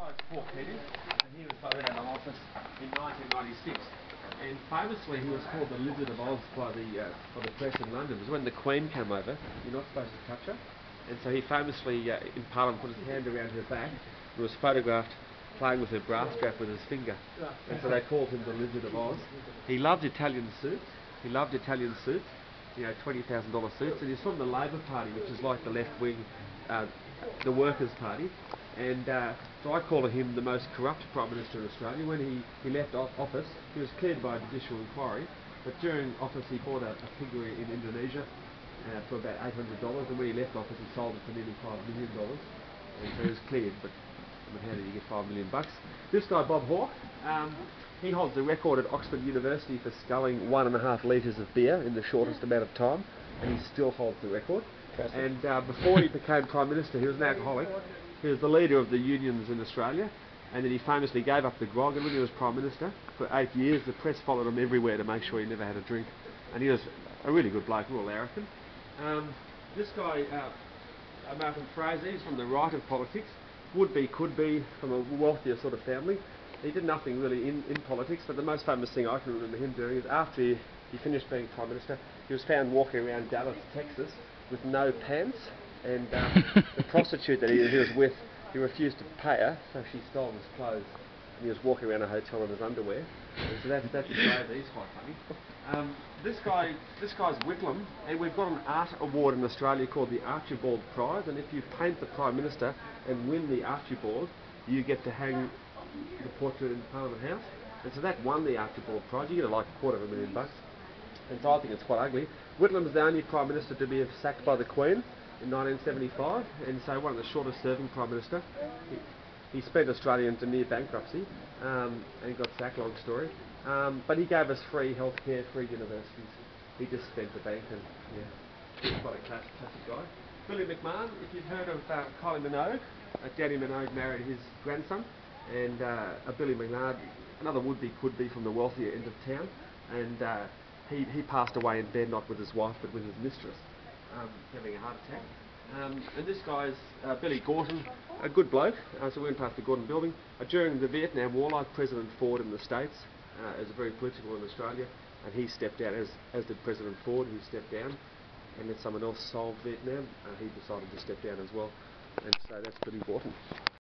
guy's Paul Kenny, and he was voted out of office in 1996. And famously, he was called the Lizard of Oz by the press in London. It was when the Queen came over. You're not supposed to touch her, and so he famously, in Parliament, put his hand around her back and was photographed playing with her bra strap with his finger. And so they called him the Lizard of Oz. He loved Italian suits. You know, $20,000 suits, and he's from the Labor Party, which is like the left wing, the Workers' Party. And so I call him the most corrupt Prime Minister in Australia. When he left office, he was cleared by a judicial inquiry, but during office he bought a piggery in Indonesia for about $800, and when he left office he sold it for nearly $5 million. And so he was cleared, but I mean, how did he get $5 million? This guy, Bob Hawke, he holds the record at Oxford University for sculling 1.5 litres of beer in the shortest amount of time, and he still holds the record. And before he became Prime Minister, he was an alcoholic. He was the leader of the unions in Australia, and then he famously gave up the grog, and when he was Prime Minister for 8 years, the press followed him everywhere to make sure he never had a drink. And he was a really good bloke, real larrikin. This guy, Martin Fraser, he's from the right of politics, would be, could be, from a wealthier sort of family. He did nothing really in politics, but the most famous thing I can remember him doing is after he finished being Prime Minister, he was found walking around Dallas, Texas, with no pants, and the prostitute that he was with, he refused to pay her, so she stole his clothes, and he was walking around a hotel in his underwear. And so that's Fraser. He's quite funny. This guy's Whitlam, and we've got an art award in Australia called the Archibald Prize, and if you paint the Prime Minister and win the Archibald, you get to hang the portrait in Parliament House. And so that won the Archibald Prize. You get like $250,000, and so I think it's quite ugly. Whitlam's the only Prime Minister to be sacked by the Queen in 1975, and so one of the shortest serving Prime Minister. He spent Australia into near bankruptcy, and he got sacked, long story. But he gave us free healthcare, free universities. He just spent the bank, and yeah, he's quite a classic guy. Billy McMahon, if you've heard of Kylie Minogue, Danny Minogue married his grandson, and Billy McMahon, another would-be, could-be from the wealthier end of town, and he passed away in bed, not with his wife, but with his mistress, having a heart attack. And this guy's Billy Gorton, a good bloke. So we went past the Gorton building. During the Vietnam War, like President Ford in the States, is very political in Australia, and he stepped down, as did President Ford. He stepped down and let someone else solve Vietnam. He decided to step down as well, and so that's Billy Gorton.